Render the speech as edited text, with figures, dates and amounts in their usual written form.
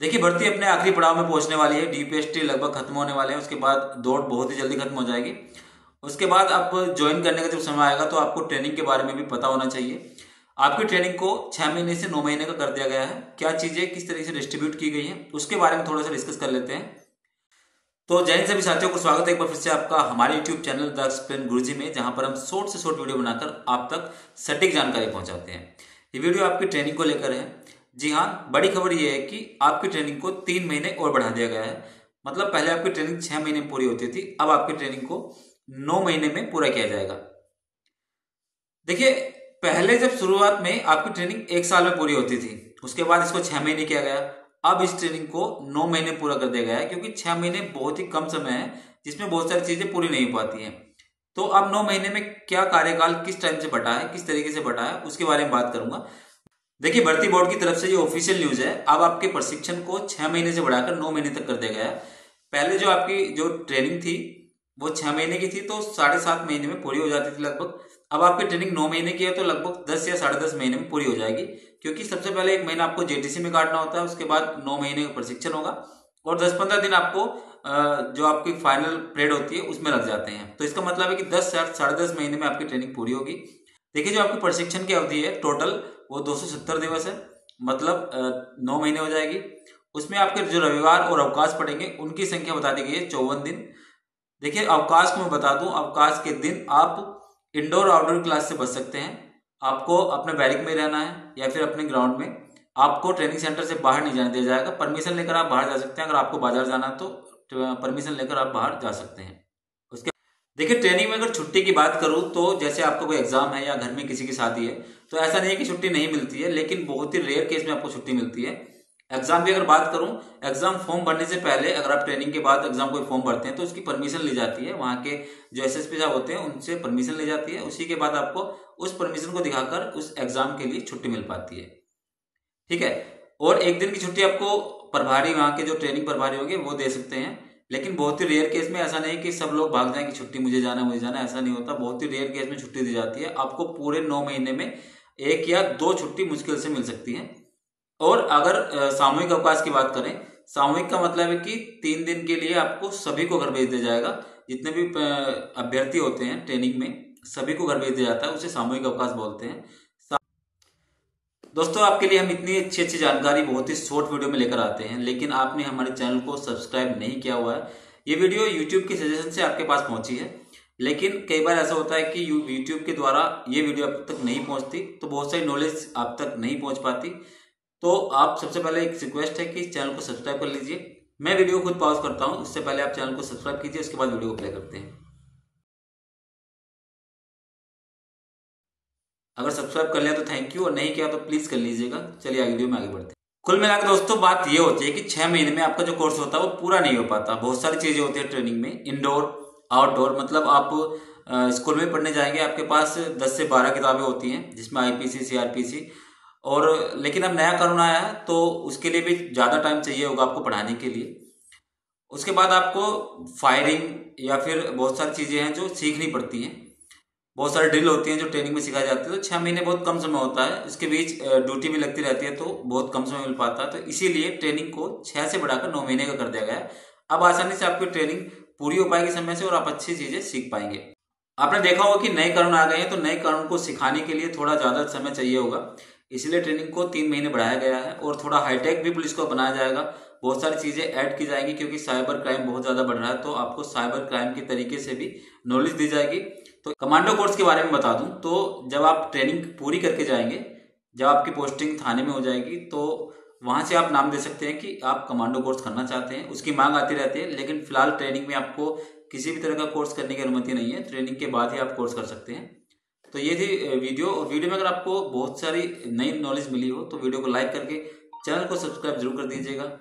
देखिए, भर्ती अपने आखिरी पड़ाव में पहुंचने वाली है। डीपीएसटी लगभग खत्म होने वाले हैं, उसके बाद दौड़ बहुत ही जल्दी खत्म हो जाएगी। उसके बाद आप ज्वाइन करने का जब समय आएगा तो आपको ट्रेनिंग के बारे में भी पता होना चाहिए। आपकी ट्रेनिंग को 6 महीने से 9 महीने का कर दिया गया है। क्या चीजें किस तरीके से डिस्ट्रीब्यूट की गई हैं उसके बारे में थोड़ा सा डिस्कस कर लेते हैं। तो जय हिंद सभी साथियों को, स्वागत है एक बार फिर से आपका हमारे यूट्यूब चैनल द एक्सप्लेन गुरुजी में, जहां पर हम शॉर्ट से शॉर्ट वीडियो बनाकर आप तक सटीक जानकारी पहुंचाते हैं। ये वीडियो आपकी ट्रेनिंग को लेकर है। जी हाँ, बड़ी खबर यह है कि आपकी ट्रेनिंग को 3 महीने और बढ़ा दिया गया है। मतलब पहले आपकी ट्रेनिंग 6 महीने में पूरी होती थी, अब आपकी ट्रेनिंग को 9 महीने में पूरा किया जाएगा। देखिए, पहले जब शुरुआत में आपकी ट्रेनिंग 1 साल में पूरी होती थी, उसके बाद इसको 6 महीने किया गया। अब इस ट्रेनिंग को 9 महीने पूरा कर दिया गया है, क्योंकि 6 महीने बहुत ही कम समय है जिसमें बहुत सारी चीजें पूरी नहीं हो पाती हैं। तो अब 9 महीने में क्या कार्यकाल किस टाइम से बढ़ा है, किस तरीके से बढ़ा है, उसके बारे में बात करूंगा। देखिए, भर्ती बोर्ड की तरफ से ये ऑफिशियल न्यूज है। अब आपके प्रशिक्षण को 6 महीने से बढ़ाकर 9 महीने तक कर दिया गया है। पहले जो आपकी जो ट्रेनिंग थी वो 6 महीने की थी, तो 7.5 महीने में पूरी हो जाती थी लगभग। अब आपकी ट्रेनिंग 9 महीने की है, तो लगभग 10 या 10.5 महीने में पूरी हो जाएगी, क्योंकि सबसे पहले 1 महीना आपको जेटीसी में काटना होता है, उसके बाद 9 महीने का प्रशिक्षण होगा और 10-15 दिन आपको जो आपकी फाइनल परेड होती है उसमें लग जाते हैं। तो इसका मतलब है कि 10 या 10.5 महीने में आपकी ट्रेनिंग पूरी होगी। देखिए, जो आपकी प्रशिक्षण की अवधि है टोटल वो 270 दिवस है, मतलब 9 महीने हो जाएगी। उसमें आपके जो रविवार और अवकाश पड़ेंगे उनकी संख्या बता दी गई है 54 दिन। देखिए, अवकाश को मैं बता दूं, अवकाश के दिन आप इंडोर आउटडोर क्लास से बच सकते हैं। आपको अपने बैरिक में रहना है या फिर अपने ग्राउंड में। आपको ट्रेनिंग सेंटर से बाहर नहीं जाने दिया जाएगा। परमिशन लेकर आप बाहर जा सकते हैं। अगर आपको बाजार जाना है तो परमिशन लेकर आप बाहर जा सकते हैं। उसके देखिए, ट्रेनिंग में अगर छुट्टी की बात करूं तो जैसे आपका कोई एग्जाम है या घर में किसी की शादी है, तो ऐसा नहीं है कि छुट्टी नहीं मिलती है, लेकिन बहुत ही रेयर केस में आपको छुट्टी मिलती है। एग्जाम की अगर बात करूं, एग्जाम फॉर्म भरने से पहले अगर आप ट्रेनिंग के बाद एग्जाम कोई फॉर्म भरते हैं तो उसकी परमिशन ली जाती है। वहां के जो एसएसपी साहब होते हैं उनसे परमिशन ली जाती है। उसी के बाद आपको उस परमिशन को दिखाकर उस एग्जाम के लिए छुट्टी मिल पाती है। ठीक है, और 1 दिन की छुट्टी आपको प्रभारी, वहां के जो ट्रेनिंग प्रभारी होंगे वो दे सकते हैं। लेकिन बहुत ही रेयर केस में, ऐसा नहीं कि सब लोग भाग जाएं कि छुट्टी मुझे जाना है मुझे जाना है, ऐसा नहीं होता। बहुत ही रेयर केस में छुट्टी दी जाती है। आपको पूरे 9 महीने में 1 या 2 छुट्टी मुश्किल से मिल सकती है। और अगर सामूहिक अवकाश की बात करें, सामूहिक का मतलब है कि 3 दिन के लिए आपको सभी को घर भेज दिया जाएगा। जितने भी अभ्यर्थी होते हैं ट्रेनिंग में, सभी को घर भेज दिया जाता है, उसे सामूहिक अवकाश बोलते हैं। दोस्तों, आपके लिए हम इतनी अच्छी अच्छी जानकारी बहुत ही शॉर्ट वीडियो में लेकर आते हैं, लेकिन आपने हमारे चैनल को सब्सक्राइब नहीं किया हुआ है। ये वीडियो यूट्यूब के सजेशन से आपके पास पहुंची है, लेकिन कई बार ऐसा होता है कि यूट्यूब के द्वारा ये वीडियो आप तक नहीं पहुंचती, तो बहुत सारी नॉलेज आप तक नहीं पहुंच पाती। तो आप सबसे पहले एक रिक्वेस्ट है कि इस चैनल को सब्सक्राइब कर लीजिए। मैं वीडियो खुद पॉज करता हूं, उससे पहले आप चैनल को सब्सक्राइब कीजिए, उसके बाद वीडियो को प्ले करते हैं। अगर सब्सक्राइब कर लिया तो थैंक यू, और नहीं किया तो प्लीज कर लीजिएगा। चलिए आगे वीडियो में आगे बढ़ते हैं। कुल मिलाकर दोस्तों बात ये होती है कि 6 महीने में आपका जो कोर्स होता है वो पूरा नहीं हो पाता। बहुत सारी चीजें होती है ट्रेनिंग में, इंडोर आउटडोर। मतलब आप स्कूल में पढ़ने जाएंगे, आपके पास 10 से 12 किताबें होती हैं, जिसमें आईपीसी सीआरपीसी और, लेकिन अब नया कानून आया है तो उसके लिए भी ज्यादा टाइम चाहिए होगा आपको पढ़ाने के लिए। उसके बाद आपको फायरिंग या फिर बहुत सारी चीजें हैं जो सीखनी पड़ती हैं। बहुत सारी ड्रिल होती हैं जो ट्रेनिंग में सिखाई जाती है। तो 6 महीने बहुत कम समय होता है, इसके बीच ड्यूटी भी लगती रहती है, तो बहुत कम समय मिल पाता है। तो इसीलिए ट्रेनिंग को 6 से बढ़ाकर 9 महीने का कर दिया गया है। अब आसानी से आपकी ट्रेनिंग पूरी हो पाएगी समय से, और आप अच्छी चीजें सीख पाएंगे। आपने देखा होगा कि नए कानून आ गए हैं, तो नए कानून को सिखाने के लिए थोड़ा ज्यादा समय चाहिए होगा, इसलिए ट्रेनिंग को 3 महीने बढ़ाया गया है। और थोड़ा हाईटेक भी पुलिस को बनाया जाएगा, बहुत सारी चीजें ऐड की जाएंगी, क्योंकि साइबर क्राइम बहुत ज्यादा बढ़ रहा है। तो आपको साइबर क्राइम के तरीके से भी नॉलेज दी जाएगी। तो कमांडो कोर्स के बारे में बता दूं तो जब आप ट्रेनिंग पूरी करके जाएंगे, जब आपकी पोस्टिंग थाने में हो जाएगी, तो वहां से आप नाम दे सकते हैं कि आप कमांडो कोर्स करना चाहते हैं। उसकी मांग आती रहती है, लेकिन फिलहाल ट्रेनिंग में आपको किसी भी तरह का कोर्स करने की अनुमति नहीं है। ट्रेनिंग के बाद ही आप कोर्स कर सकते हैं। तो ये थी वीडियो में अगर आपको बहुत सारी नई नॉलेज मिली हो तो वीडियो को लाइक करके चैनल को सब्सक्राइब जरूर कर दीजिएगा।